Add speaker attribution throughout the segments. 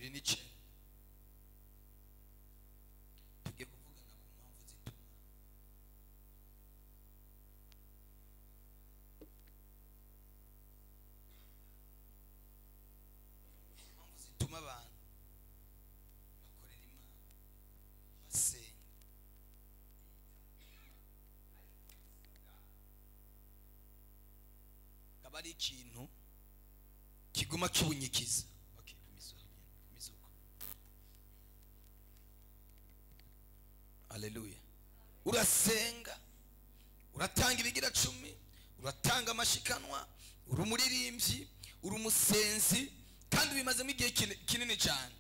Speaker 1: 29 tugiye kuvugana ku mpamvu zituma abantu bakorera Imana basenga. Kaba ari ikintu kiguma kibunyikiza. Okay, mizuko. Haleluya. Urasenga, uratanga ibigira 10, uratanga amashikanwa, urumuririmbyi, urumusenzi, kandi bimazemo igihe kinini cyane,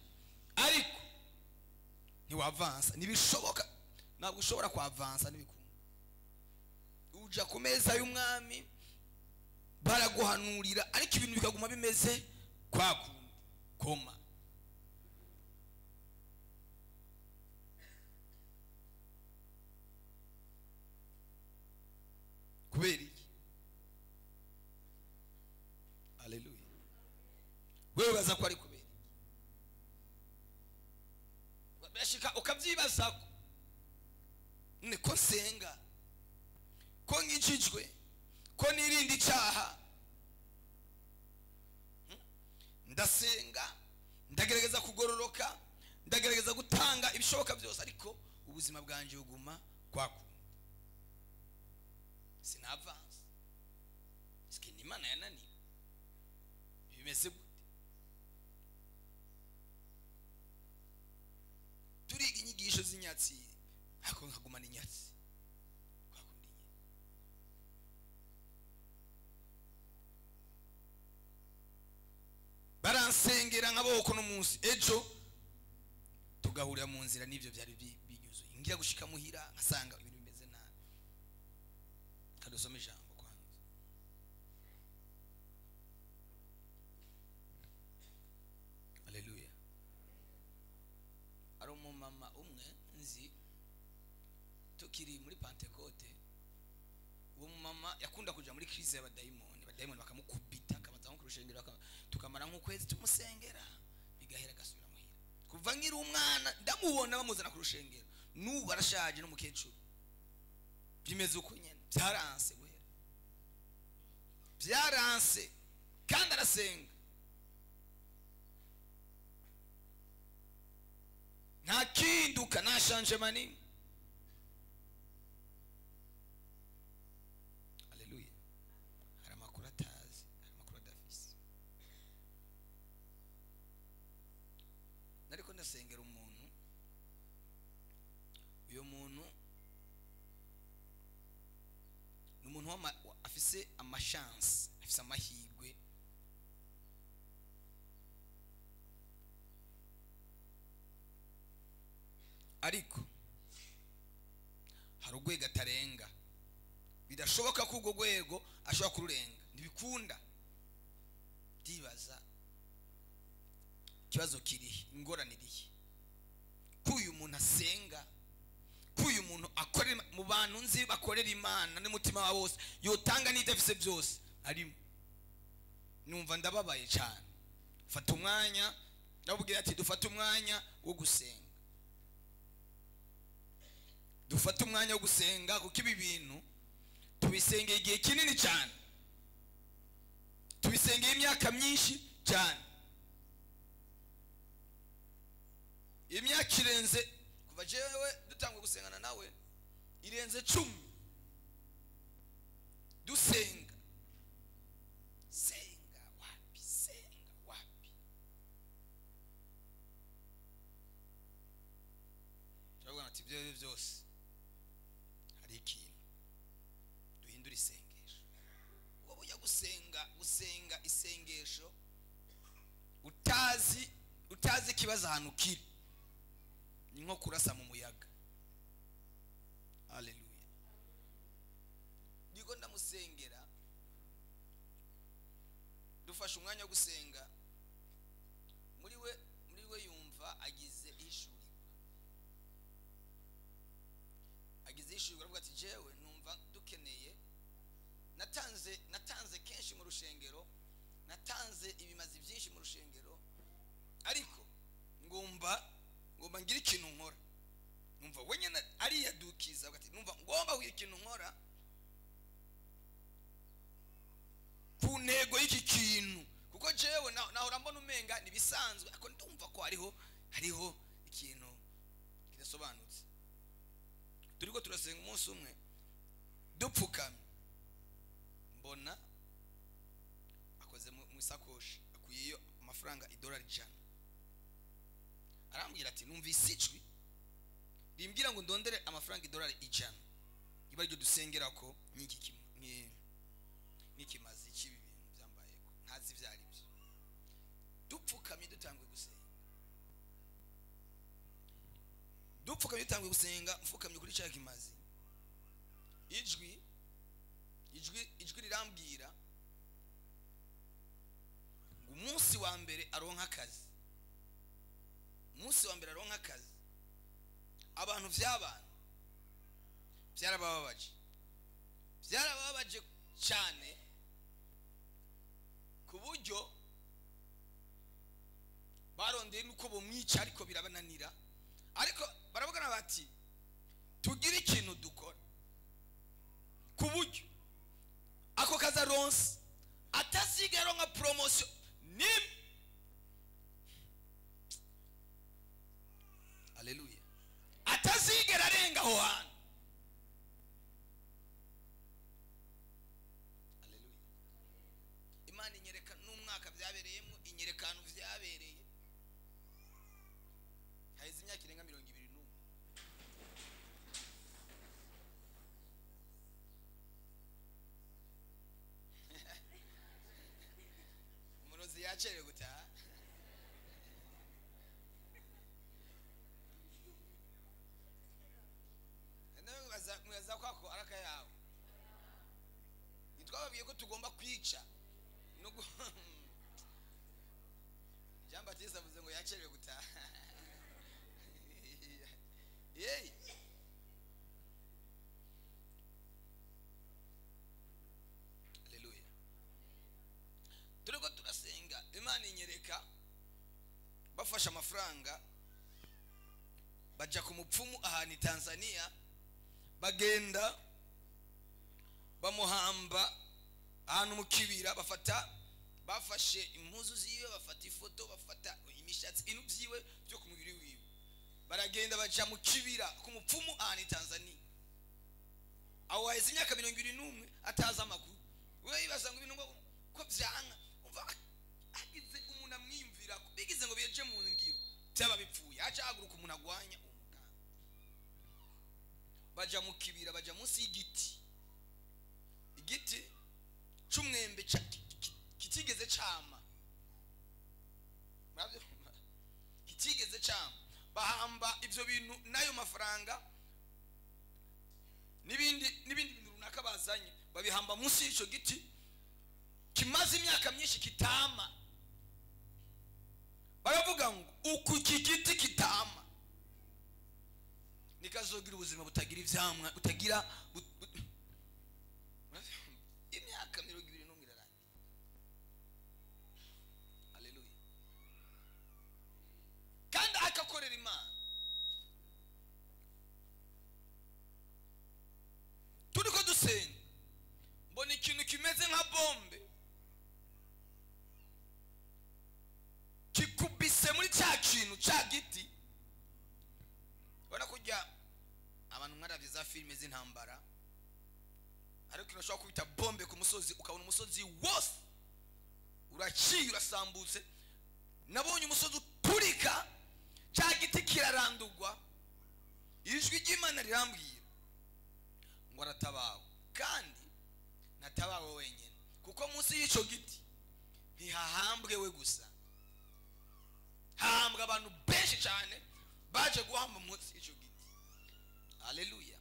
Speaker 1: ariko ntiwavansa. Nibishoboka, ntabwo ushobora kwavansa n'ibikunda. Uja ku meza y'umwami baraguhanurira, ariko ibintu bikaguma bimeze kwa kundi koma. Kubera iki? Haleluya. Wewe baza ko ari kubera iki? Bashika ukabyibaza ko niko senga, ko nkijijwe, ko nirindi cyaha, ndasenga, ndagerageza kugororoka, ndagerageza gutanga ibishoboka byose, ariko ubuzima bwanje buguma kwa kundi. Sinavance. Sikini Imana yananiwe. Bimeze gute? Turiga inyigisho z'inyatsi, ariko nkaguma n'inyatsi kwa kundi nyine. Baransengera nkaboko no munsi, ejo tugahurira mu nzira n'ivyo byari binyuzuye. Ngira gushika muhira nkasanga ibintu bimeze nabi. Kadusome ijambo kwanza. Haleluya. Ari umumama umwe nzi tukiri muri Pentecote. Uwo mumama yakunda kuja muri crise y'abadayimoni. Abadayimoni bakamukubita, akabanza nko kurushengera, tukamara nk'ukwezi tumusengera, bigahera gasubira muhira. Kuva nkiri umwana ndamubona bamuzana ku rushengero, n'ubu barashaje no mukecuru. Bimeze uko nyene, byaranse guhera, byaranse, kandi arasenga. Nta kinduka, nta changement n'imwe. Haleluya. Hari amakuru atazi, hari amakuru adafise. Nariko ndasengera umuntu, uyo muntu n'umuntu afise amachance, afise amahirwe, ariko hari urwego atarenga. Bidashoboka ko urwo rwego ashobora kururenga, ntibikunda. Ndibaza ikibazo kirihe, ingorane irihe, ko uyu muntu asenga, ko uyu muntu akorera mu bantu nzi bakorera Imana n'umutima wa wose, yotanga n'idafise byose arimo. Numva ndababaye cyane. Fata umwanya, ndabubwira ati dufate umwanya wo gusenga, dufate umwanya wo gusenga, kuko ibi bintu tubisengeye igihe kinini cyane, tubisengeye imyaka myinshi cyane, imyaka irenze, kuva jewe dutangwe gusengana nawe irenze 10 dusenga. Senga wapi, senga wapi? Turabona ati ibyo byose hari ikintu duhindura isengesho. Wowe ujya gusenga isengesho utazi ikibazo ahantu kiri, ni nko kurasa mu muyaga. Haleluya. Ndiko ndamusengera, dufashe umwanya wo gusenga, muri we yumva agize ishurirwa, aravuga ati jewe numva dukeneye, natanze kenshi mu rushengero, natanze ibimazi byinshi mu rushengero, ariko ngomba ngira ikintu nkora, numva wenyine ariyadukiza ati numva ngomba kugira ikintu nkora ku ntego y'iki kintu, kuko jewe nahora mbona umenga nibisanzwe, ariko ndumva ko hariho ikintu kidasobanutse. Turiko turasenga umunsi umwe dupfukamye, mbona akoze mu isakoshi akuyeyo amafaranga $100. Arambwira ati numvise ijwi rimbwira ngo ndondere amafaranga $100 iba ryo dusengera ko n'ikimazi cy'ibi bintu byambayeko ntazi byari byo. Dupfukamye dutangwe gusenga, mfukamye kuri cya kimazi, ijwi rirambwira ngo umunsi wa mbere aronka akazi, abantu byarababaje cyane, ku buryo barondeye nuko bomwica ariko birabananira, ariko barabagana bati tugira ikintu dukora ku buryo ako kazi aronse atasigara nka promotion nimwe. Haleluya. Atazigera arenga aho hantu. Haleluya. Imana inyereka n'umwaka byabereyemo, inyereka ahantu byabereye haize imyaka irenga 21. Umurozi yacerewe gutaha. Mwaza kwako araka yawe nitwababiye ko tugomba kwica nuko Jean Baptiste avuze ngo yacerewe gutaha. Hey, haleluya. Turiko turasenga, Imana inyereka bafasha amafaranga baja ku mupfumu ahantu Tanzania, bagenda bamuhamba ahantu mu kibira, bafashe impuzu ziwe, bafata ifoto, bafata imishatsi, ibintu byiwe byo ku mubiri wiwe, baragenda baja mu kibira ku mupfumu ahantu Tanzania. Aho haize imyaka 21 ataza amakuru. Wewe yibaza ngo ibintu ko byanga, umva agize umuntu amwimvira bigize ngo biyeje mu ngiro byaba bipfuye, aca haguruka umuntu agwanya umuganga. Baja mu kibira, baja munsi y'igiti c'umwembe kitigeze cama, kitigeze cama, bahamba ivyo bintu nayo mafaranga n'ibindi bintu runaka bazanye, babihamba munsi y'ico giti kimaze imyaka myinshi kitama. Baravuga ngo uku giti kitama nikazogira ubuzima butagira ivyamwa, utagira imyaka 21 irarangiye. Haleluya. Kandi akakorera Imana. Turiko dusenga, mbona ikintu kimeze nka bombe kikubise muri cya kintu cya giti. Bana kujya abantu mwaravye za filime z'intambara, ariko kirashobora kubita bombe ku musozi, ukabona umusozi wose uraciye urasambutse. Nabonye umusozi uturika, cya giti kirarandurwa, ijwi ry'Imana rirambwira ngo aratabawe, kandi natabawe wenyine, kuko munsi y'ico giti ntihahambwe we gusa, hahambwa abantu benshi cyane baje guhamba munsi y'ico giti. Haleluya.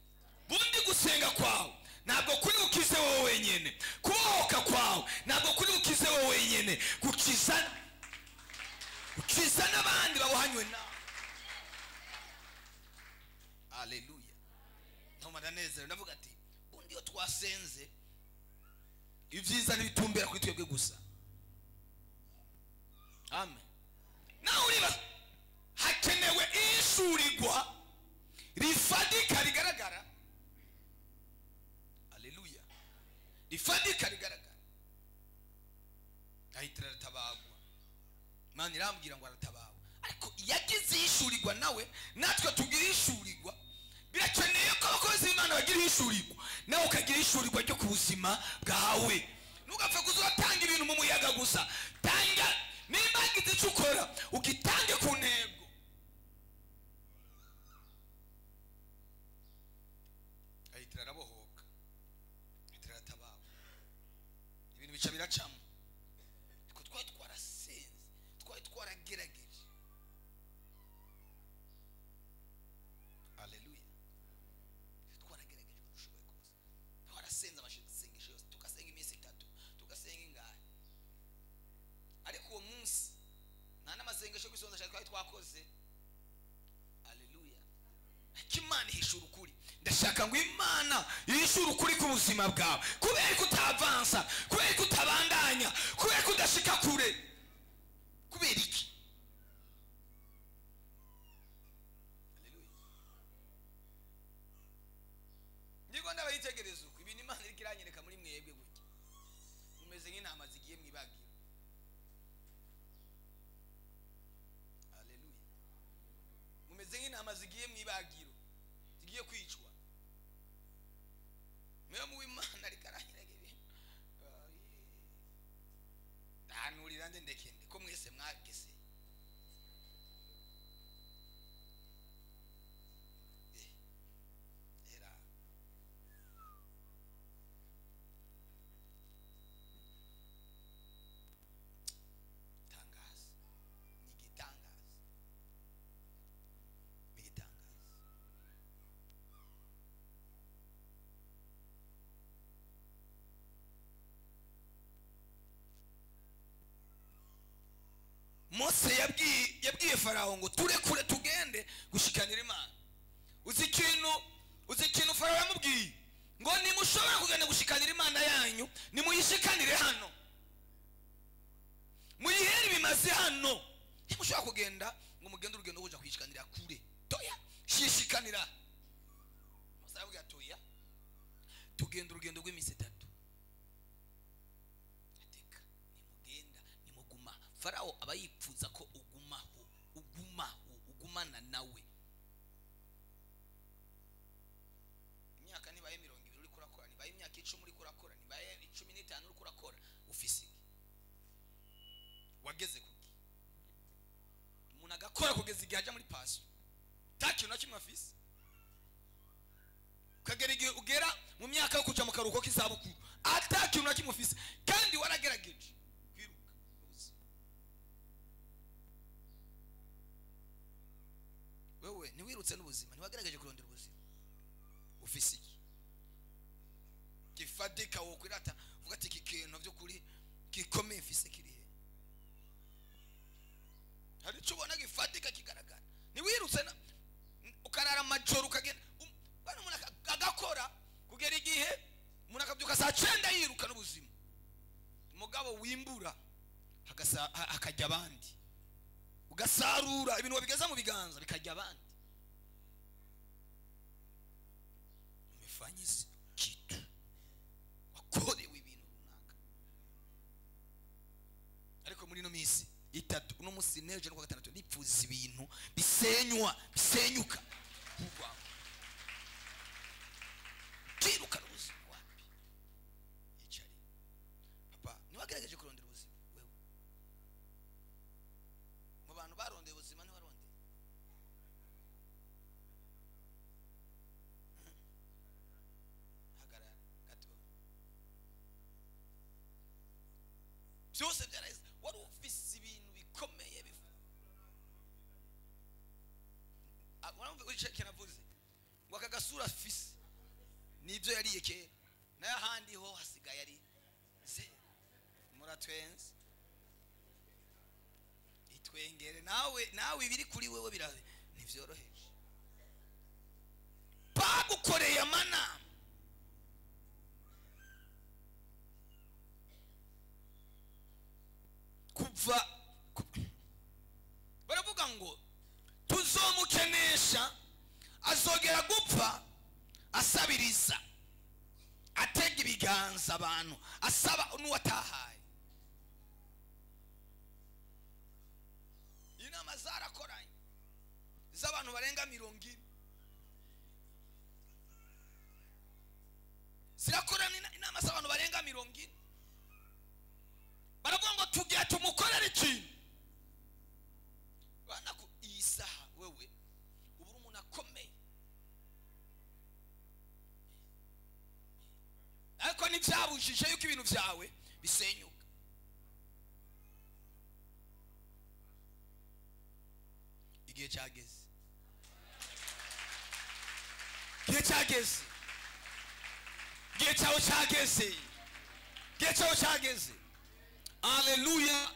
Speaker 1: Bundi gusenga kwawe ntabwo kuri ukize wowe wenyine, kubohoka kwawe ntabwo kuri ukize wowe wenyine, ukiza n'abandi babohanywe nawe. Haleluya. Ntumaranezero ndavuga ati bundi yo twasenze ibyiza n'ibitumbera kuri twebwe gusa. Amen. Nawe uriba ishurirwa rifadika rigaragara. Haleluya. Rifadika rigaragara. Ahitira aratabagwa. Imana irambwira ngo aratabawe. Ariko yagize ishurirwa nawe natwe tugira ishurirwa. Birakeneye ko abakozi b'Imana bagira ishurirwa nawe ukagira ishurirwa ryo ku buzima bwawe. Ntugapfe kuzatanga ibintu mu muyaga gusa. Tanga nimba gize icyo ukora ugitange ku ntego. Ahitira arabohoka. Ahitira aratabawe. Ibintu bica biracamo. Ariko twari twarasenze, twari twaragerageje. Haleluya. Twaragerageje kurushoboye kose. Twarasenze amashengesho yose, tugasenga iminsi 3, tugasenga ingahe. Ariko uwo munsi nta n'amasengesho kwisonza cyane twari twakoze. Haleluya. Imana ihishura ukuri. Ndashaka ngo Imana ihishura ukuri ku buzima bwawe. Kubera ko utavansa, kubera ko utabandanya, kubera ko udashika kure. Kubera iki? Haleluya. Niko ndabayitegereza uko ibintu Imana iri kiranyereka muri mwebwe gutya. Mumeze nk'intama zigiye mwibagiro. Haleluya. Mumeze nk'intama zigiye mwibagiro. Zigiye kwicwa. Meyo mu Imana rikaranyereka ibintu. Ntanurira ndekende ko mwese mwagese. Era tangaza. Nigitangaza. Mose yabwiye Farawo ngo turekure tugende gushikanira Imana. Uzi ikintu Farawo yamubwiye ngo nimushobora kugenda gushikanira Imana yanyu nimuyishikanire hano, muyihere bimaze hano. Nimushobora kugenda ngo mugende urugendo kuja kuyishikanira kure, toya shishikanira. Mose yabwiye toya tugenda urugendo rw'iminsi 3. Farawo aba yipfuza ko ugumana nawe. Imyaka nibaye 20 uri kurakora, nibaye imyaka 10 uri kurakora, nibaye 15 uri kurakora, ufise wageze kuki? Umuntu agakora kugeza igihe ajya muri pasio. Takintu na kimwe afise. Ukagera igihe ugera mu myaka yo kuja mu karuhuko k'izabukuru. Atakintu na kimwe ufise kandi waragerageje. Wewe niwirutse n'ubuzima, niwagerageje kurondera ubuzima. Ufise iki? Kifadika wo kwirata uvuga ati ikintu byo kuri gikomeye mfise kirihe. Hari cyo ubona gifadika kigaragara. Niwirutse ukarara amajoro ukagenda bana umuntu agakora kugera igihe umuntu akabyuka saa 9 yiruka n'ubuzima. Umugabo wimbura akajya abandi. Ugasarura ibintu wabigeza mu biganza bikajya abandi. Umefanyise kitu wakorewe ibintu runaka. Ariko muri no minsi 3 uno munsi neje no kwa 6 nipfuza ibintu bisenyuka kugwa. Kiruka n'ubuzima wapi? Icari. Papa niwagerageje kurondera ubuzima wewe. Mu bantu barondeye ubuzima ntiwarondeye. Hagarara gato. Byose byarahise wari ufise ibintu bikomeye bifu. Wamva ushaka navuze ngo akagasura afise nibyo yariye kera nayo handi ho hasigaye ari ze muratwenze itwengere nawe ibiri kuri wewe birabe ntivyoroheje bagukoreye amana kuva baravuga ngo tuzomukenera ibiganza abantu asaba n'uwatahaye. Inama zarakoranye z'abantu barenga 40 zirakorana inama z'abantu barenga 40 baravuga ngo tugiye tumukorera ikintu. Bana ku isaha wewe ubura umuntu akomeye, ariko ntibyabujije yuko ibintu byawe bisenyuka. Igihe cyageze, igihe cyageze, igihe cyawe cyageze, igihe cyawe cyageze. Haleluya.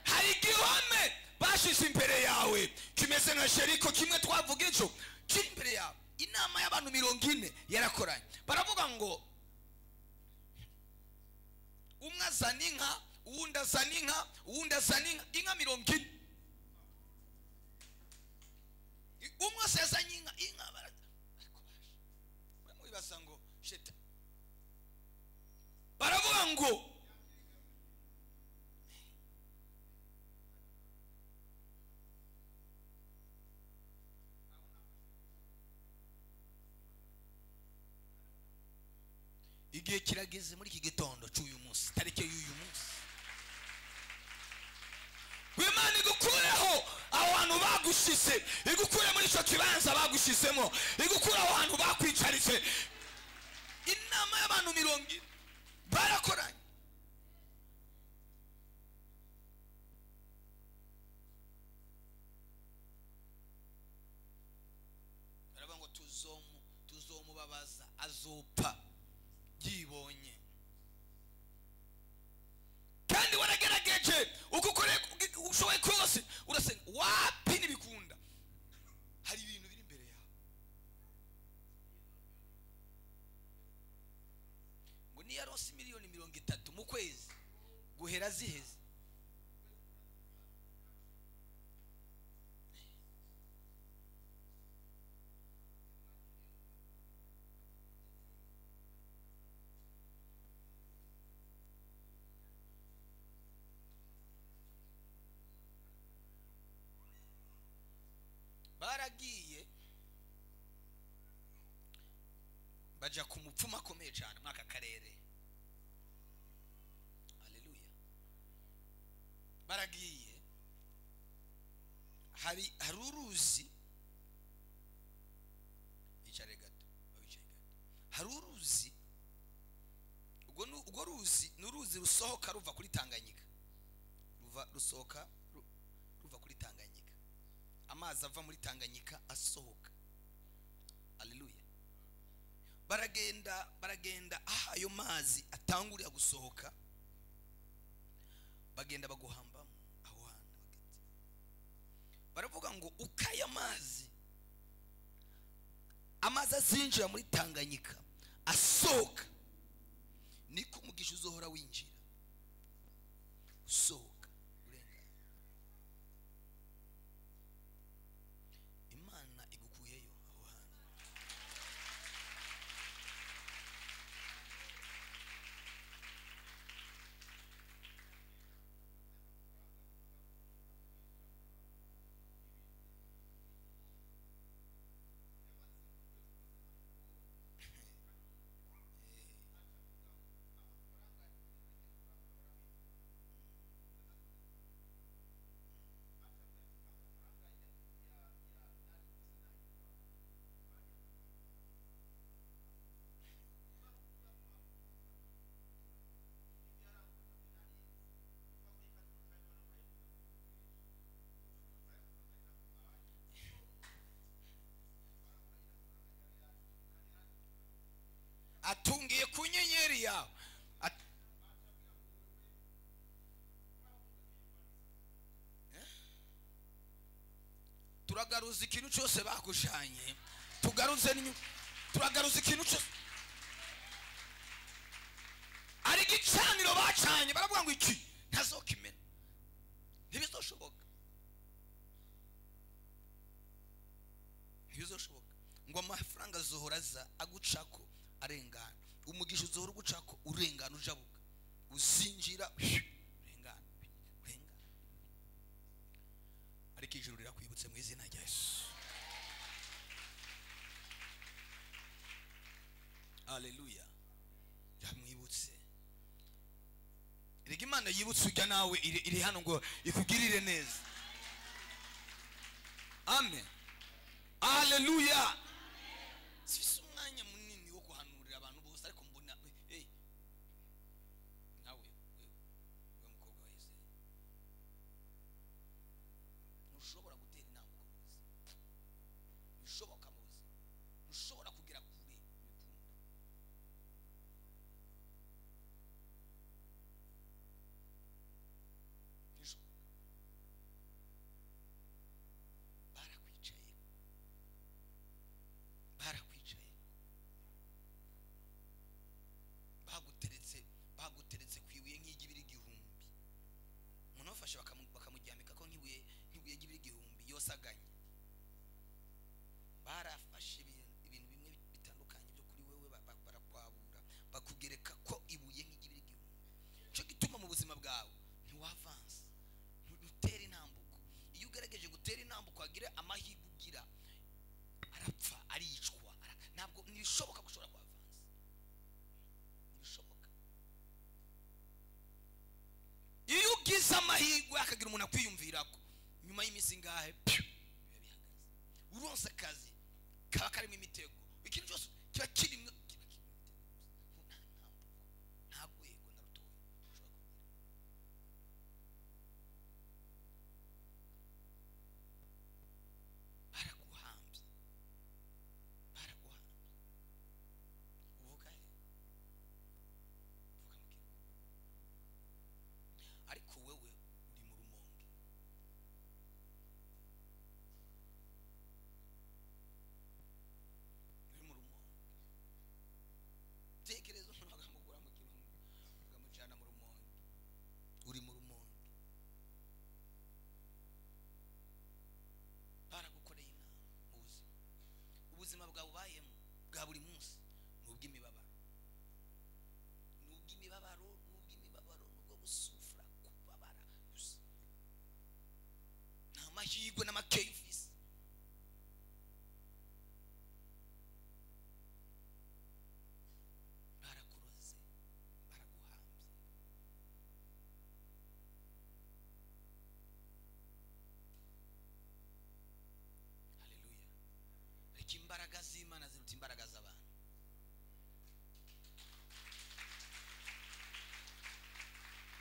Speaker 1: Hari igihome bashize imbere yawe kimeze nka Sheriko, kimwe twavuga ejo kiri imbere yawe. Inama y'abantu 40 yarakoranye, baravuga ngo umwe azana inka, uwundi azana inka, uwundi azana inka 40. Umwe asezanye inka baramubibaza ngo sheta, baravuga ngo igihe kirageze muri iki gitondo cy'uyu munsi, tariki y'uyu munsi, Imana igukureho aho hantu bagushize, igukure muri icyo kibanza bagushizemo, igukure aho hantu bakwicaritse. Inama y'abantu 40 barakoranye. Baravuga ngo tuzomubabaza azopfa yibonye. Kandi waragerageje ukukore ushoboye kose, urasenga wapi nibikunda. Hari ibintu biri imbere yawe ngo ni yarose miliyoni 30 mu kwezi guhera ziheze. Baragiye baja ku mupfuma akomeye cyane mwaka karere. Haleluya. Baragiye hari uruzi, icare gato, hari uruzi, ubwo ruzi n'uruzi rusohoka ruva kuri Tanganyika, rusohoka ruva kuri Tanganyika, amazi ava muri Tanganyika asohoka. Haleluya. Baragenda ayo mazi atangurira gusohoka, bagenda baguhambamo aho hantu bagati. Baravuga ngo ukaya amazi azinjira muri Tanganyika asohoka, niko umugisha uzohora winjira usohoka. Atungiye ku nyenyeri yawe. Turagaruza ikintu cyose bakushanye, turagaruza ikintu cyose. Ari gicaniro bacanye baravuga ngo iki ntazokimena, ntibizoshoboka, ntibizoshoboka ngo amafaranga zohoraza agucako arengana. umugisha uzohora ugucako urengana ujabuka uzinjira urengana ariko ijuru rirakwibutse mu izina rya Yesu. Haleluya. Yamwibutse. Erega Imana yibutse ujya nawe iri hano ngo ikugirire neza. Amen. Haleluya. Sifise umwanya munini wo kuhanurira abantu bose ariko mbona nawe we mukobwa wese ntushobora gutera intambwe mu buzima. Bishoboka mu buzima. Ntushobora kugera kure bikunda. Barakwicaye baguteretse kwibuye nk'igibiri igihumbi. Umuntu bafashe bakamujyamika ko nk'ibuye ry'ibiri igihumbi yosaganye. Barafashe ibintu bimwe bitandukanye byo kuri wewe barakwabura bakugereka ko ibuye nk'igibiri igihumbi. Cyo gituma mu buzima bwawe ntiwavanse ntutera intambuko. Iyo ugerageje gutera intambuko agire amahirwe ugira arapfa aricwa. Ntabwo nibishoboka gushobora kwa avanse. Nibishoboka. Iyo ugize amahirwe akagira umuntu akwiyumvirako nyuma y'iminsi ngahe biba bihagaze. Uronse akazi kaba karimo imitego. Ikintu cyose kiba kirimo nta rwego na rutoya ushobora kugira. Baraguhambye. Uvuga ariko wewe uri mu rumonge. Tekereza umuntu bakamugura mu Kirungu bakamujyana mu rumonge. Uri mu rumonge. Baragukoreye inama mu buzima. Ubuzima bwawe ubayemo bwa buri munsi n'ubw'imibabaro nubwo gusufura kubabara gusa. Nta mahirwe n'amakevisi. Barakuroze baraguhambye. Haleluya. Reka imbaraga z'Imana ziruta imbaraga z'abantu.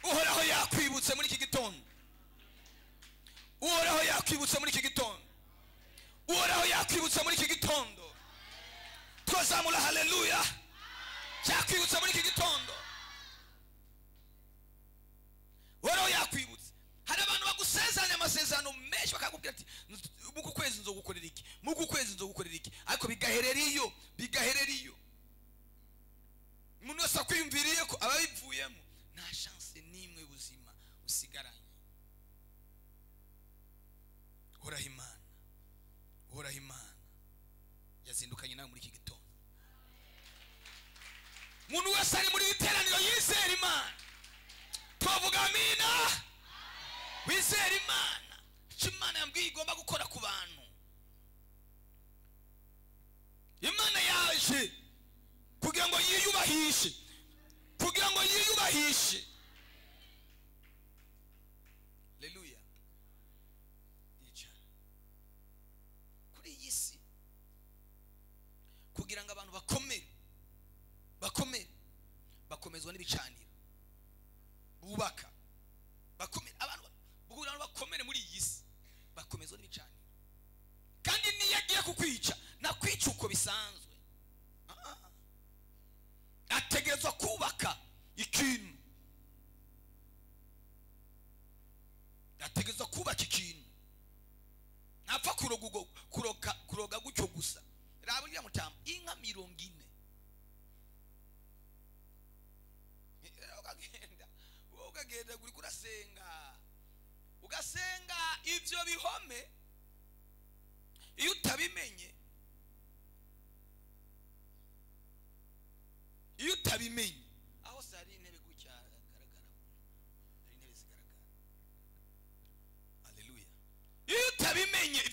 Speaker 1: Uhoraho yakwibutse muri iki gitondo. Uhoraho yakwibutse muri iki gitondo. Uhoraho yakwibutse muri iki gitondo. Twazamura haleluya. Yakwibutse muri iki gitondo. Uhoraho yakwibutse. Hari abantu bagusezeranya amasezerano menshi bakakubwira ati muku kwezi nzogukorera iki, muku kwezi nzogukorera iki, ariko bigaherera iyo. Umuntu wese akwiyumviriye ko ababivuyemo nta chance n'imwe buzima usigaranye. Uhoraho Imana yazindukanye nawe muri iki gitondo. Umuntu wese ari muri iteraniro yizera Imana. Tuvuga amina. Wizera Imana. Imana yambwiye igomba gukora ku bantu. Imana yaje kugira ngo yiyubahishe. Haleluya. Kuri iyi si kugira ngo abantu bakomezwa n'ibicaniro bubaka abantu bakomere muri iyi si bakomezwa n'ibicaniro. Kandi niyo agiye kukwica nakwica uko bisanzwe. Ategerezwa kubaka ikintu. Ntapfa kuroga gutyo gusa. Rabo rya mutamba inka 40. Ukagenda guri kurasenga. Ugasenga ivyo bihome. Iyo utabimenye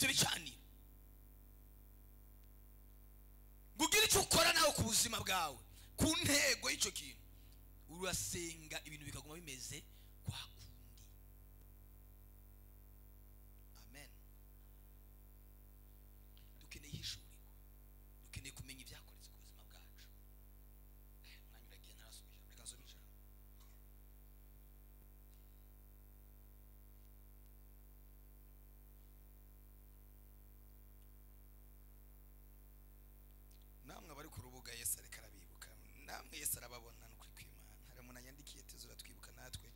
Speaker 1: ibyo bicaniro kugira icyo ukora nawe ku buzima bwawe, ku ntego y'icyo kintu, urasenga ibintu bikaguma bimeze kwa kundi. Amen. Dukeneye ishurirwa, dukeneye kumenya ibyakoretse ku buzima bwacu. Mwanya uragiye ntarasubije, reka nsome ijambo. Namwe abari ku rubuga Yesu areka arabibuka, namwe Yesu arababona n'ukuri kw'Imana. Hari umuntu yandikiye tuzura twibuka natwe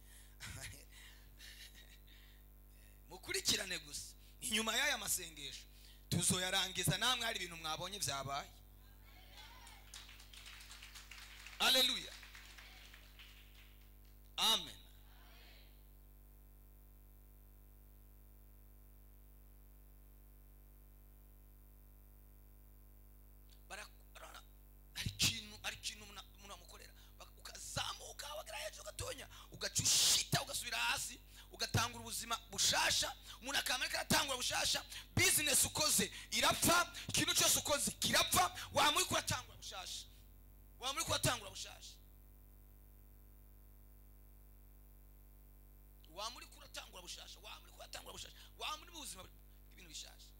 Speaker 1: mukurikirane gusa, inyuma y'aya masengesho tuzoyarangiza, namwe hari ibintu mwabonye byabaye. Haleluya, amen. Hari ikintu umuntu amukorera, ukazamuka wagera hejuru gatonya, ugacushita ugasubira hasi, ugatangura ubuzima bushasha. Umuntu akamarika atangura bushasha, business ukoze irapfa, ikintu cyose ukoze kirapfa, wamuri kuratangura bushasha, wamuri kuratangura bushasha, wamuri kuratangura bushasha, wamuri kuratangura bushasha, wamuri mu buzima bw'ibintu bishasha.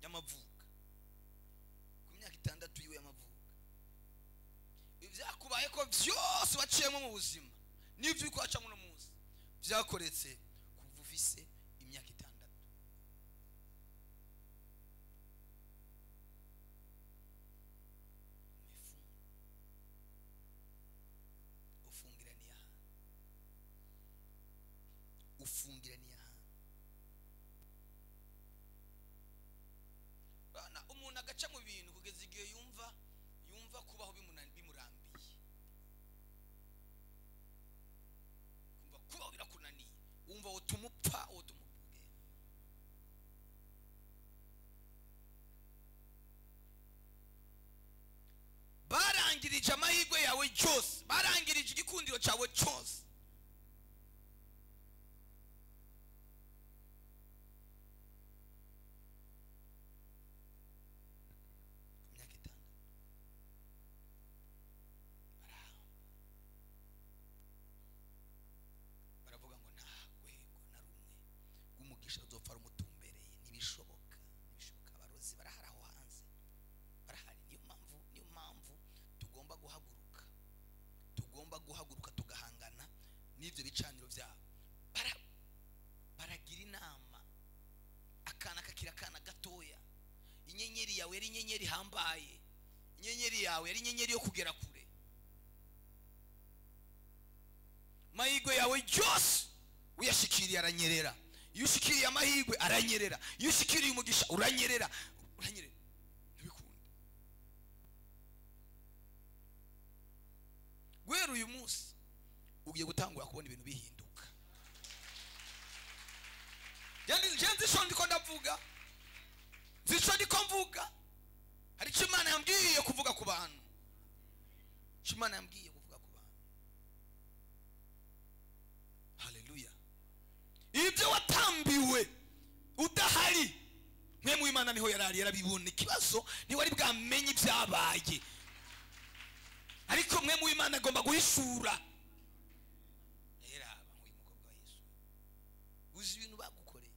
Speaker 1: Y'amavuka, ku myaka 6 yiwe y'amavuka, ibyakubaye ko byose waciyemo mu buzima n'ibyo uri kwaca muno munsi byakoretse kuva ufise imyaka 6. Ufungiraniye aha bana, umuntu agaca mu bintu kugeza igihe yumva kubaho bimurambiye, kumva kubaho birakunaniye, wumva wotumupfa barangirije amahirwe yawe cyose, barangirije igikundiro cyawe cyose. Uzopfa umutumbereye, ntibishoboka. Abarozi barahari aho hanze, barahari. Niyo mpamvu tugomba guhaguruka tugahangana n'ibyo bicaniro byabo. Baragira inama, akana kakira akana gatoya. Inyenyeri yawe yari inyenyeri hambaye, inyenyeri yawe yari inyenyeri yo kugera kure. Mahirwe yawe yose uyashikiriye aranyerera, iyo ushikiriye amahirwe aranyerera, iyo ushikiriye umugisha uranyerera, ntibikunde. Guhera uyu munsi ugiye gutangura kubona ibintu bihinduka. Nzi icyo ndiko ndavuga, nzi icyo ndiko mvuga. Hari icyo Imana yambwiye kuvuga ku bantu, icyo Imana yambwiye kuvuga ku bantu. Haleluya. Ibyo watambiwe udahari, mwe mu Imana niho yarabibona. Ikibazo ntiwari bwamenye ibyabaye, ariko mwe mu Imana agomba guhishura. Raba nk'uyu mukobwa wa Yesu, uzi ibintu bagukoreye,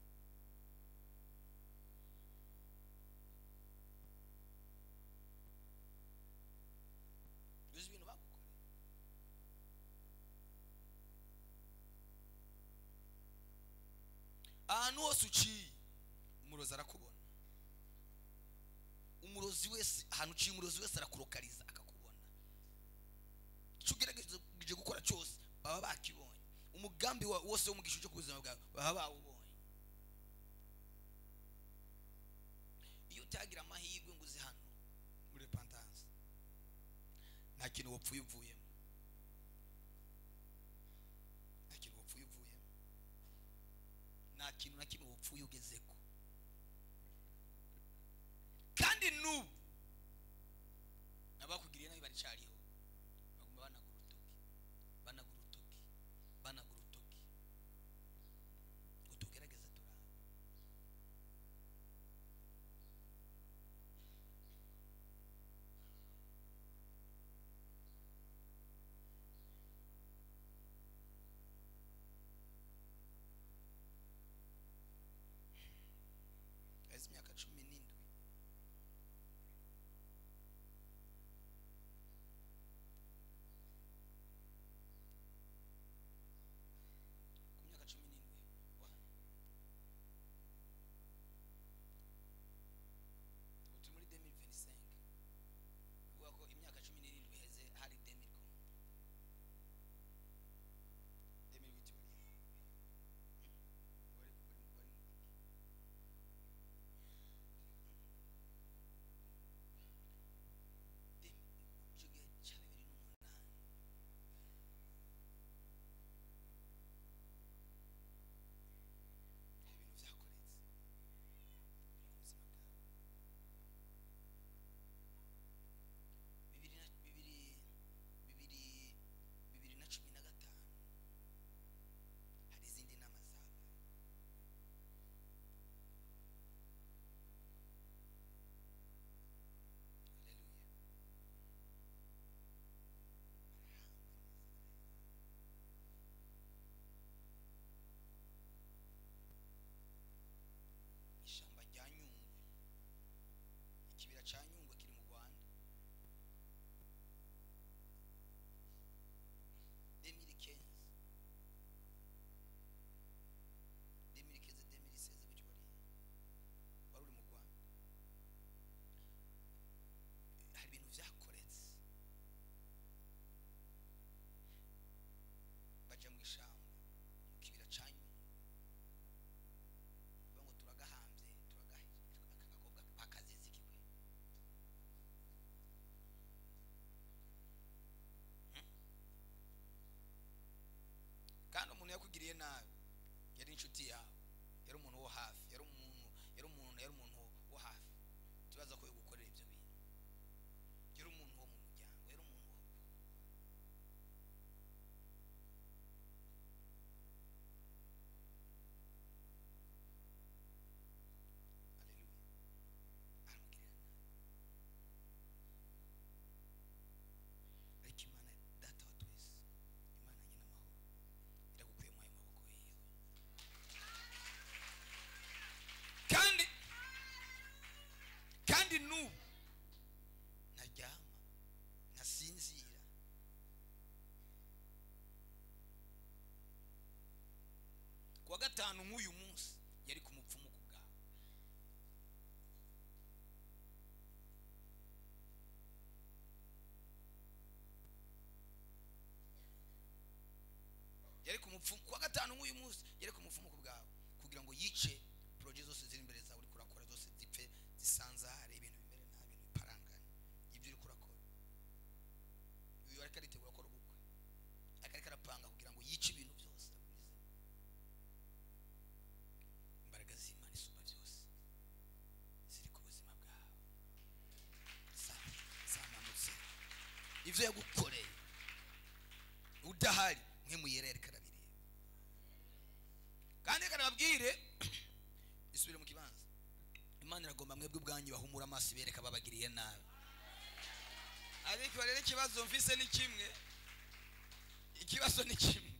Speaker 1: uzi ibintu bagukoreye. Ahantu hose uciye umurozi arakubona. Umurozi wese, ahantu uciye umurozi wese arakurokariza akakubona. Icyo ugerageje gukora cyose baba bakibonye. Umugambi wose wo mugisha cyo kubuzima bwawe baba bawubonye. utagira amahirwe ngo uze hano muri repentance nta kintu wapfuye uvuyemo, nta kintu wapfuye uvuyemo, nta kintu na kimwe wapfuye ugezeko. kandi n'ubu abakugiriye nabi baricariho baguma banagura urutoki banagura urutoki banagura urutoki ngo tugerageze turaba. Ezi myaka 17 cha Nyungwe kiri mu Rwanda 2015 2016 bityo wari uri mu Rwanda. Hari ibintu vyakoretse baje mu ishamba mu kibira cha Nyungwe ngo turagahambye akagakobwa akazizi kikwe kandi umuntu yakugiriye nabi yari inshuti yawe, yari umuntu wo hafi, yari umuntu wo hafi, tubaza ko yogukorera ibyo bintu, yari umuntu wo mu muryango, yari umuntu wo haleluya aramugirira nabi. Ariko Imana data wa twese, Imana nyina amahoro iragukuye mu maboko yiwe. kandi n'ubu ntaryama ntasinzira kuwa gatanu nk'uyu munsi yari ku mupfumu ku bwawe. Yari ku mupfumu kuwa gatanu nk'uyu munsi yari ku mupfumu ku bwawe kugira ngo yice projet zose ziri imbere zawe uri kurakora zose zipfe zisanzare ibintu bimere nta bintu biparangana ibyo uri kurakora. Uyu ariko aritegura gukora ubukwe akareka arapanga kugira ngo yice ibintu byose imbaraga z'Imana isumba byose ziri ku buzima bwawe zamanutse ivyo yagukoreye udahari mwe muyerere karabireba kandi karababwire isubire mu kibanza. Imana iragomba mwebwe ubwanyu bahumura amaso ibereka babagiriye nabi. Ariko rero ikibazo mfise ni kimwe, ikibazo ni kimwe.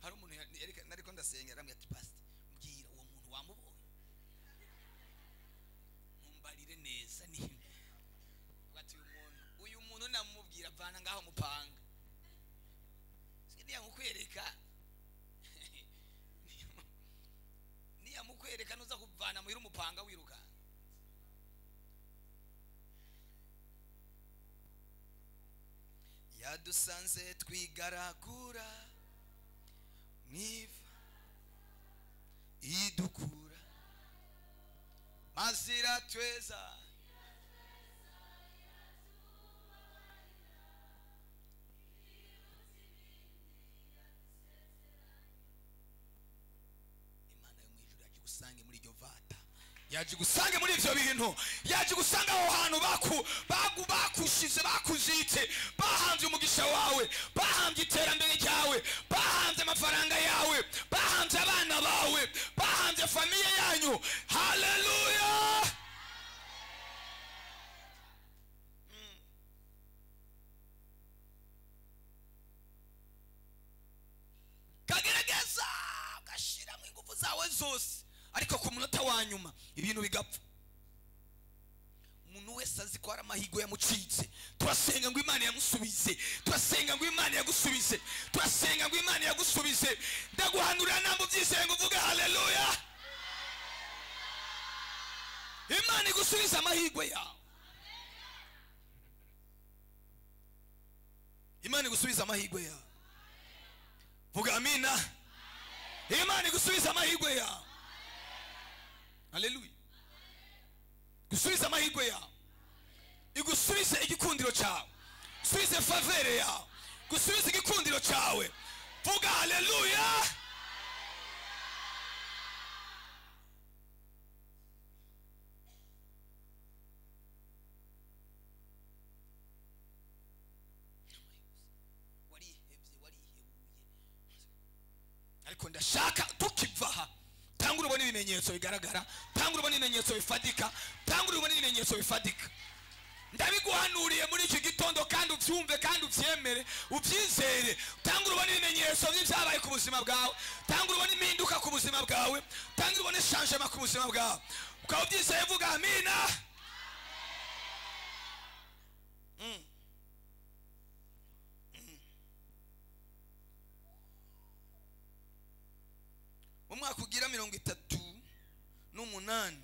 Speaker 1: Hari umuntu nariko ndasengera aramwe ati pastor mbwira uwo muntu wamubonye mumbarire neza ni ati uyu muntu namubwira vana ngaho mupanga niyamukwereka niyamukwereka nuza kuvana muhira umupanga wiruka. Yadusanze twigaragura mwiva idukura mazira tweza yaje gusange muri ivyo bintu, yaje gusanga aho hantu bakushize bakujitse, bahanze umugisha wawe, bahanze iterambere ryawe, bahanze amafaranga yawe, bahanze abana bawe, bahanze famiye yanyu. Haleluya! Kagerageza ugashiramo ingufu zawe zose, ariko ku munota wa nyuma ibintu bigapfa. Umuntu wese azi ko hari amahigo yamucitse, turasenga ngo Imana yamusubize, turasenga ngo Imana yagusubize, turasenga ngo Imana yagusubize. Ndaguhanurira nambo byizeye ngo uvuge haleluya. Imana igusubiza amahigwe yawe, Imana igusubiza amahigwe yawe. Vuga amina. Imana igusubiza amahigwe yawe. Haleluya. Gusubiza amahigwe yawe, igusubize igikundiro cyawe, gusubize favere yawe, gusubize igikundiro cyawe. Vuga haleluya. Ariko ndashaka tukivaha, tangura ubone ibimenyetso bigaragara, tangura ubone ibimenyetso bifadika, tangura ubone ibimenyetso bifadika. Ndabiguhanuriye muri iki gitondo, kandi ubyumve kandi ubyemere ubyizere. Tangura ubone ibimenyetso by'ibyabaye ku buzima bwawe, tangura ubone impinduka ku buzima bwawe, tangura ubone changement ku buzima bwawe. Ukaba ubyizeye, vuga amina. Umwaka ugira 38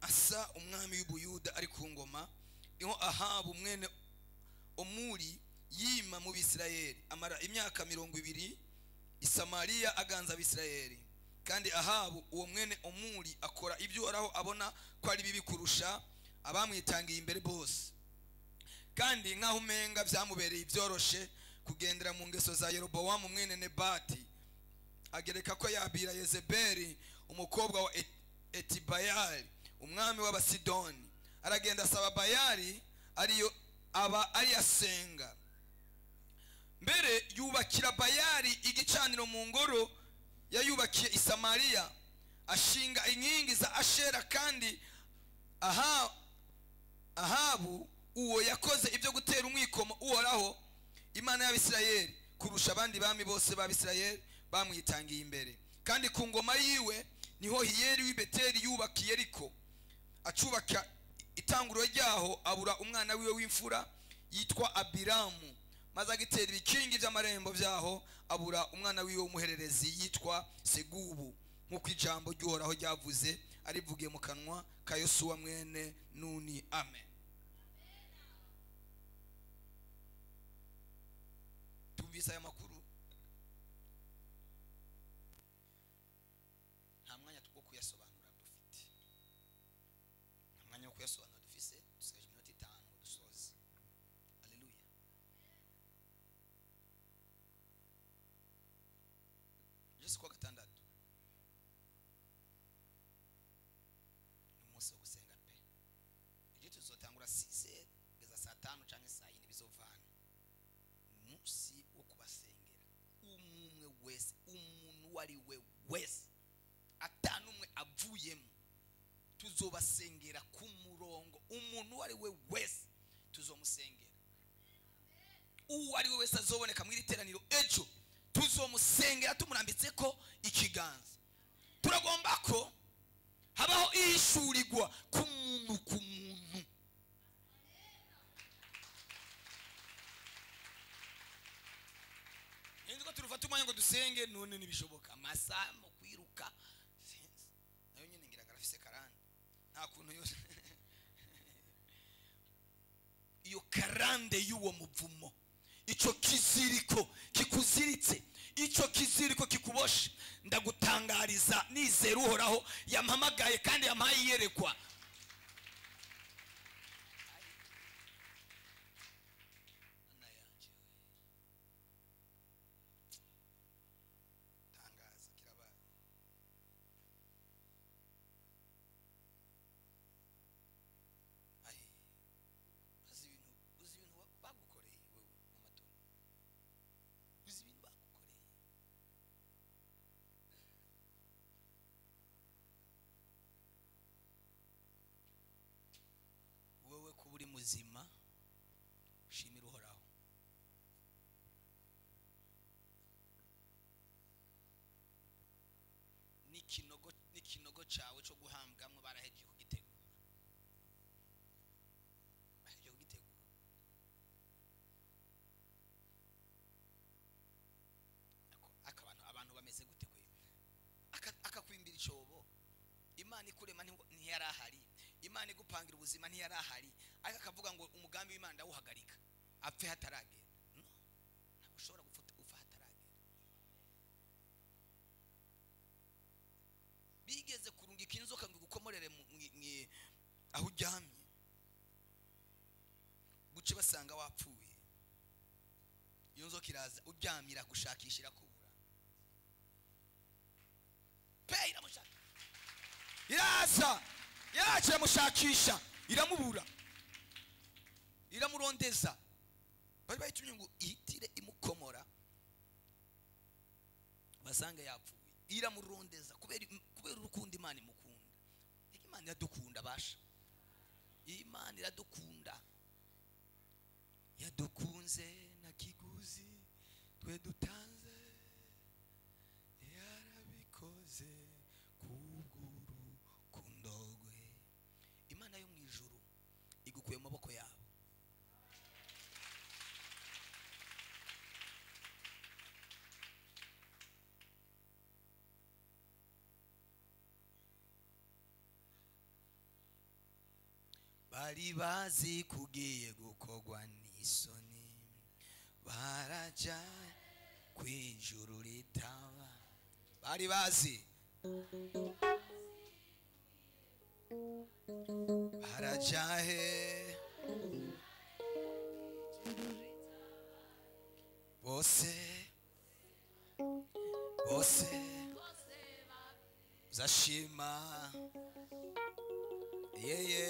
Speaker 1: Asa umwami w'Ubuyuda ari ku ngoma, niho Ahabu mwene Omuri yima mu Bisirayeli, amara imyaka 20 i Samariya aganza Abisirayeli. Kandi Ahabu uwo mwene Omuri akora ibyo Uhoraho abona ko ari bibi kurusha abamwitangiye imbere bose. Kandi nkaho umenga byamubereye ibyoroshe kugendera mu ngeso za Yeroboamu mwene Nebati, agereka ko yabira Yezebeli umukobwa wa Etibayali umwami w'Abasidoni. Aragenda asaba Bayali ariyo aba ariyasenga. Mbere yubakira Bayali igicaniro mu ngoro yayubakiye i Samariya, ashinga inkingi za Ashera. Kandi Ahabu uwo yakoze ibyo gutera umwikomo Uhoraho Imana y'Abisirayeli kurusha abandi bami bose b'Abisirayeli bamwitangiye imbere. Kandi ku ngoma yiwe niho Hiyeri w'i Beteli yubakiye Yeriko. Acubaka itanguro ryaho abura umwana wiwe w'imfura yitwa Abiramu, maze agitera ibikingi by'amarembo byaho abura umwana wiwe w'umuhererezi yitwa Segubu, nk'uko ijambo ry'Uhoraho ryavuze arivugiye mu kanwa ka Yosuwa mwene Nuni. Amen. Tumvise aya makuru, nta mwanya wo kuyasobanura dufite, nta mwanya wo kuyasobanura dufise, dusigaje iminota 5 dusoze. Haleluya. Yesu kwa gatandatu umunsi wo gusenga pe, igihe tuzotangura 6 kugeza saa 5 canke saa 4 bizovana. Umunsi wo kubasengera umwe wese, umuntu wari we wese, atanumwe avuyemo, tuzobasengera ku murongo. Umuntu wari we wese tuzomusengera. Uwari we wese azoboneka mu iteraniro ejo tuzomusengera tumurambitse ko ikiganza. Turagomba ko habaho ishurirwa ku muntu ku muntu. Niko turufata umwanya ngo dusenge, none nibishoboka amasaha mo kwiruka nayo nyine ngira garafise karande, nta kuntu yose iyo karande y'uwo muvumo, ico kiziriko kikuziritse, ico kiziriko kikuboshe, ndagutangariza nizera Uhoraho yampamagaye kandi yampaye yerekwa. ubuzima shimira uhoraho. n'ikinogo cyawe cyo guhambwamo barahejeje kugitegura. Abantu bameze gute kwe akakwimbira icobo. Imana ikurema ntiyari ahari, Imana igupangira ubuzima ntiyari ahari, ariko akavuga ngo umugambi w'Imana ndawuhagarika apfe hataragera. No, ntabwo ushobora ufa hataragera. Bigeze kurungika inzoka ngo gukomorere aho uryamye, buce basanga wapfuye. Iyo nzoka iraza uryamira gushakishira kubura. Iramushaka, iraza iramushakisha, iramubura, iramurondeza. Bari bayitumye ngo ihitire imukomora basanga yapfuye. Iramurondeza kubera urukundo Imana imukunda. Imana iradukunda basha, Imana iradukunda, yadukunze na kiguzi twe dutanze, yarabikoze kubw'urukundo rwe. Imana yo mu ijuru igukuye mu maboko yabo. Bari bazi kugiye gukogwa n'isoni, baraja kwijuru ritaba. Bari bazi barajahe bose uzashima yeye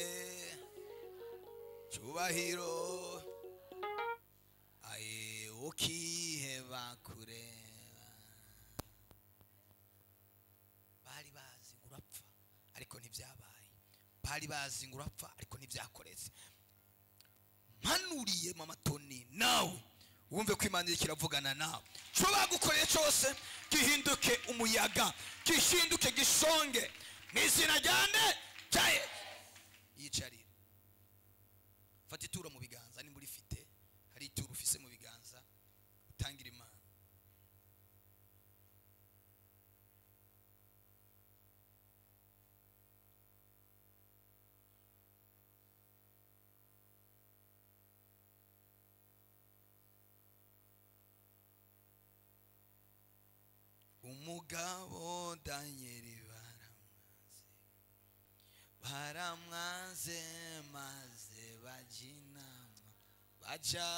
Speaker 1: cyubahiro aye ukiheba kureba. Bari bazi ngo urapfa ariko ntibyabaye, bari bazi ngo urapfa ariko ntibyakoretse. Mpanuriye mama Toni nawe wumve ko Imana iri kiravugana nawe. Cyo bagukoreye cyose gihinduke umuyaga, gishinduke gishonge n'izina ryande cyaye. Yicarira, fata ituro mu biganza. Nimba urifite, hari ituro ufise mu biganza, utangira Imana. Umugabo Danieli baramwaze maze bajinama baja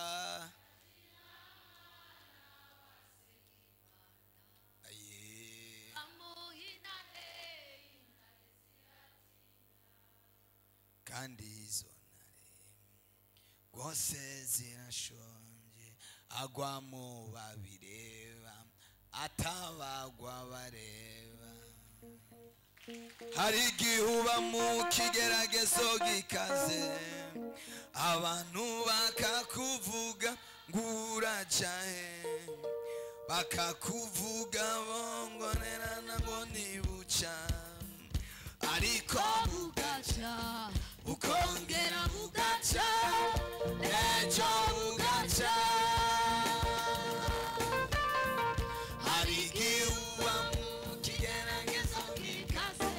Speaker 1: aye kandi izo ntare rwose zirashonje, agwa mu babireba atabagwa bareba. Hari igihuba mu kigeragezo gikaze, abantu bakakuvuga ngurajahe, bakakuvuga bongonerana ngo nibuca, ariko bugaca ukongera bugaca, ejo bugaca. Hari igihuba mu kigeragezo gikaze,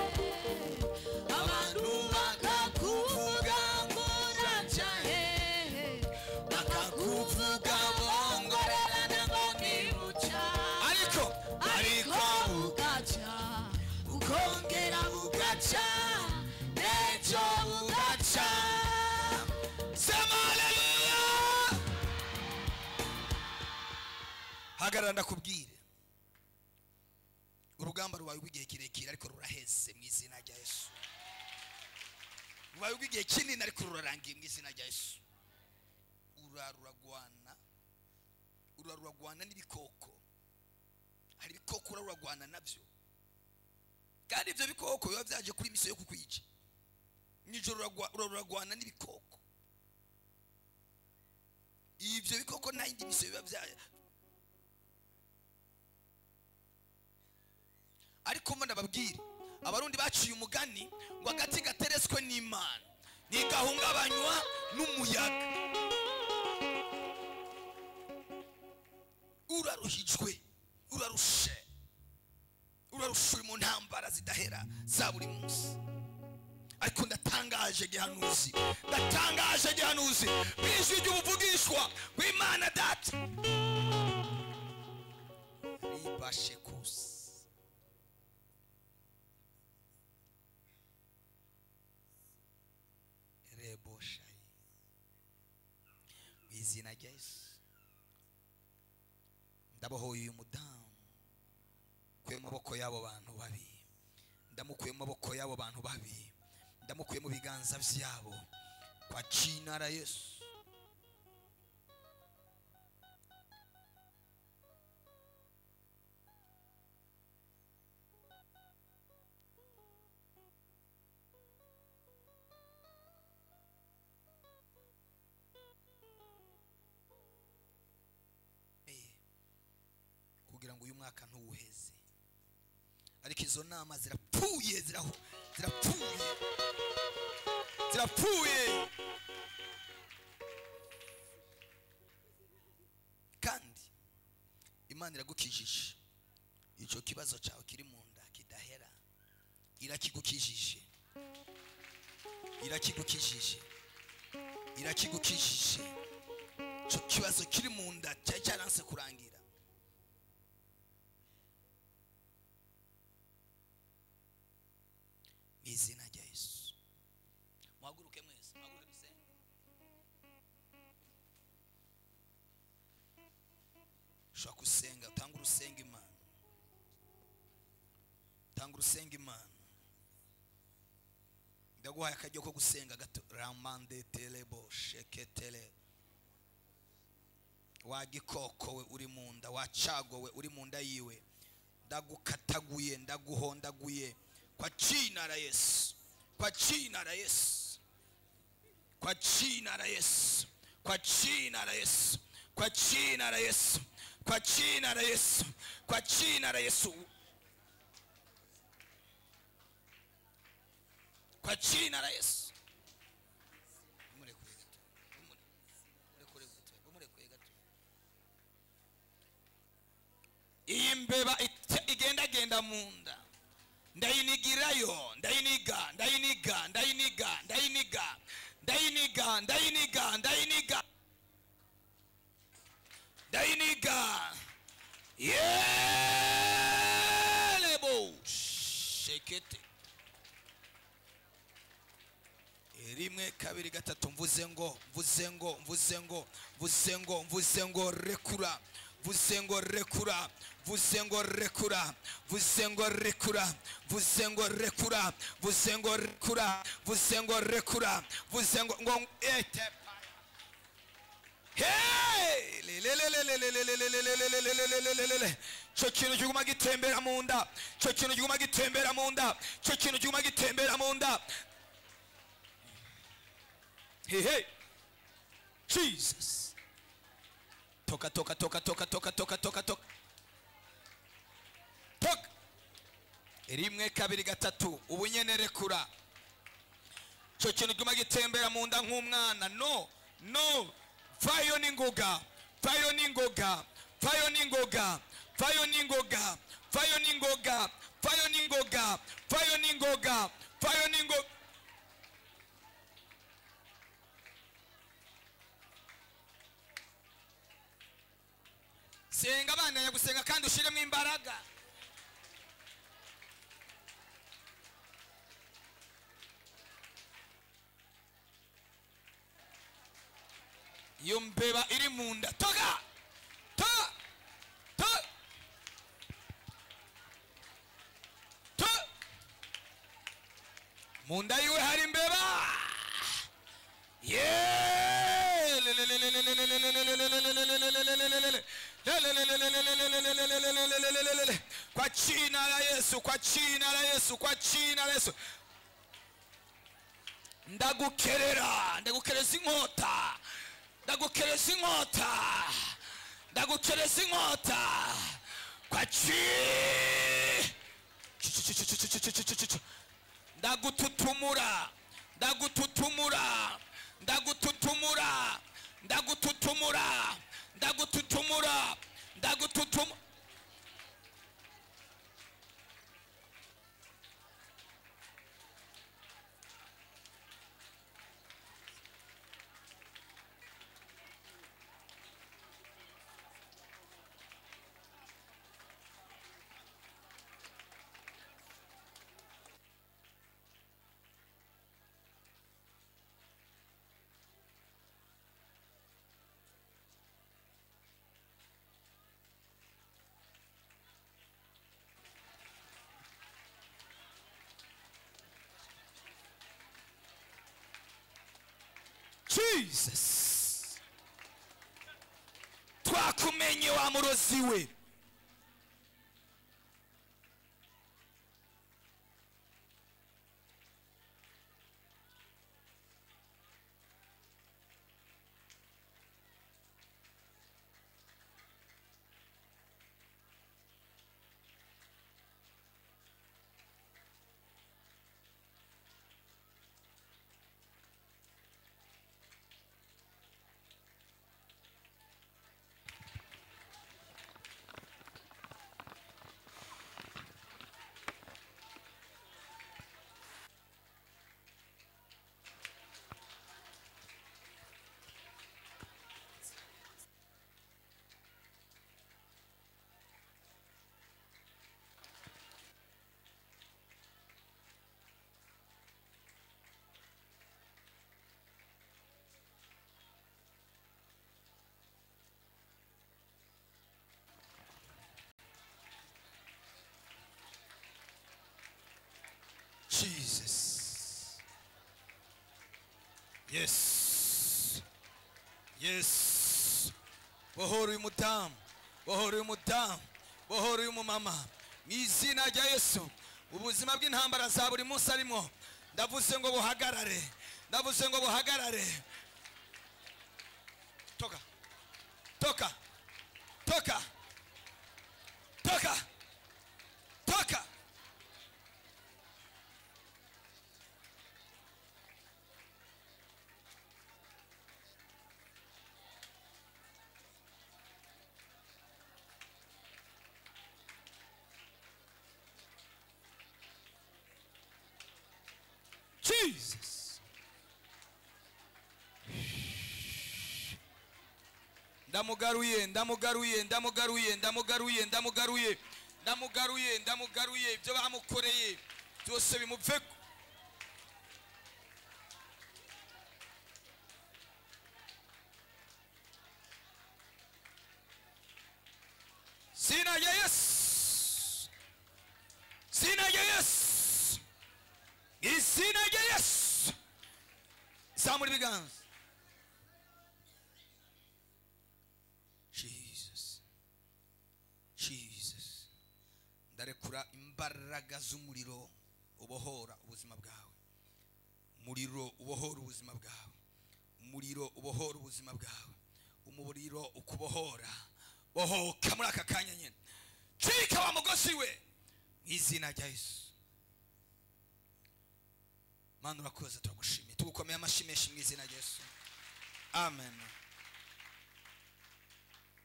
Speaker 1: abantu bakakuvuga ngurajahe, bakakuvuga bongorerana ngo nibuca, ariko bugaca ukongera bugaca, ejo bugaca. Sema haleluya. Hagarara ndakubwire, urugamba rubaye rw'igihe kirekire ariko ruraheze mu izina rya Yesu. Rubaye rw'igihe kinini ariko rurarangiye mu izina rya Yesu. Uraruragwana n'ibikoko. Hari ibikoko uraruragwana nabyo, kandi ibyo bikoko biba byaje kuri misiyo yo kukwica. Nijoro uraruragwana n'ibikoko. ibyo bikoko nta yindi miso biba byayo. Ariko mbona babwire abarundi baciye umugani ngo agati gateretswe n'Imana ntigahungabanywa n'umuyaga. Uraruhijwe, urarushe mu ntambara zidahera za buri munsi. Ariko ndatangaje gihanuzi bw'ijwi ry'ubuvugishwa bw'Imana Data ribashe kusa reboshayi izina rya Yesu. Ndabohoye uyu mudamu kuye mu maboko y'abo bantu babi, ndamukuye mu maboko y'abo bantu babi, ndamukuye mu biganza byabo kwa jina la Yesu. Kugira ngo uyu mwaka ntuwuheze, ariko izo nama zirapfuye kandi Imana iragukijije. Icyo kibazo cyawe kiri mu nda kidahera irakigukijije. Icyo kibazo kiri mu nda cyaranse kurangira. Izina rya Yesu. Muhaguruke mwese, muhaguruke dusenge. Ushaka gusenga, tanga urusenga Imana. Ndaguhaye akajyo ko gusenga gato. Ramande telebo sheketele. Wagikoko we uri mu nda, wacago we uri mu nda yiwe, ndagukataguye, ndaguhondaguye kwa jina la Yesu, kwa jina la Yesu, kwa jina la Yesu, kwa jina la Yesu, kwa jina la Yesu, kwa jina la Yesu, kwa jina la Yesu, kwa jina la Yesu. Iyi mbeba igenda mu nda ndayinigirayo, ndayiniga, yelebo shekete. Rimwe kabiri gatatu mvuze ngo rekura, cyo kintu kiguma gitembera mu nda, Hey, Jesus. Toka. Rimwe kabiri gatatu ubunyene rekura. Cyo kintu guma gitembera mu nda nk'umwana. No. Vayo ningoga. Senga abana yagusenga kandi ushiremo imbaraga. Iyo mbeba iri mu nda toka mu nda yiwe hari imbeba. Kwa jina la Yesu. Ndagukereza inkota ndagukereza inkota, ndagukereza inkota kwa ndagututumura, ndagututumura, ndagututumura, ndagututumura, ndagututumura, ndagututumura. Jesus, twakumenye wa murozi we. Jesus. Yes. Yes. Bohora uyu mudamu, bohora uyu mudamu, bohora uyu mumama mu izina rya Yesu. Ubuzima bw'intambara za buri munsi arimo, ndavuze ngo buhagarare, ndavuze ngo buhagarare. Toka, toka, toka, toka, toka. Jesus. Ndamugaruye, ndamugaruye, ndamugaruye, ndamugaruye, ndamugaruye, ndamugaruye, ndamugaruye. Ibyo bamukoreye byose bimuveko. Zina ya Yesu, zina ya Yesu, izina rya Yesu. Zamura ibiganza. Jesus, Jesus, ndarekura imbaraga z'umuriro ubohora ubuzima bwawe, umuriro ubohora ubuzima bwawe, umuriro ubohora ubuzima bwawe, umuriro ukubohora. Bohoka muri aka kanya nyine, cika wa mugozi we mu izina rya Yesu. Mana urakoze, turagushimiye, tugukomeye amashyi menshi mu izina rya Yesu. Amen.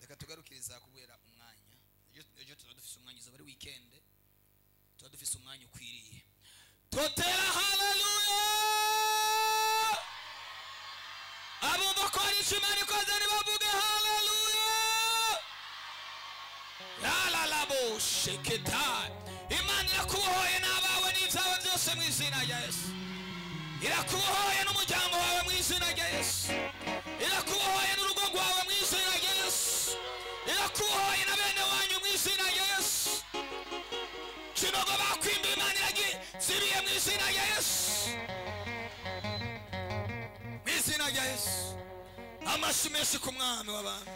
Speaker 1: Reka tugarukiriza kubera umwanya. Ejo tuba dufise umwanya, izo bari weekend tuba dufise umwanya ukwiriye. Totera haleluya. Abumva ko ari Imana ikoze nibavuge haleluya. La la bo sheketa. Imana irakubohoye n'abawe n'ibyawe byose mu izina rya Yesu. Irakubohoye n'umuryango wawe mu izina rya Yesu. Irakubohoye n'urugo rwawe mu izina rya Yesu. Irakubohoye na bene wanyu mu izina rya Yesu. Kinogo bakwimba Imana iragiye ziriye mu izina rya Yesu. Mu izina rya Yesu. Amashyi menshi ku mwami w'abami.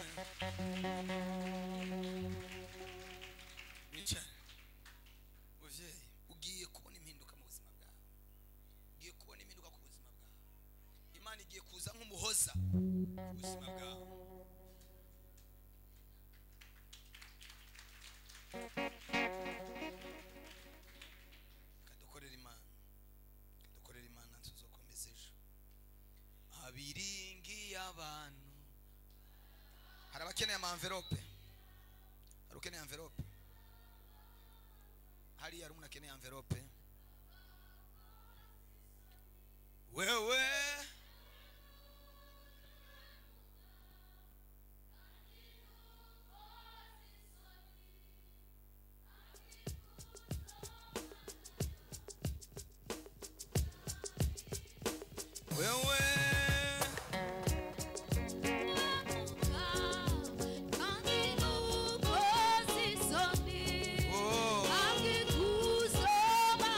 Speaker 1: Ugiye kubona impinduka mu buzima bwawe, ugiye kubona impinduka ku buzima bwawe. Imana igiye kuza nk'umuhoza ubuzima bwawe. Kadukorera Imana tuzokomeza ejo. Abiringiye abantu. Hari abakeneye ama envelope. Hari ukeneye envelope. Hari umuntu akeneye envelope.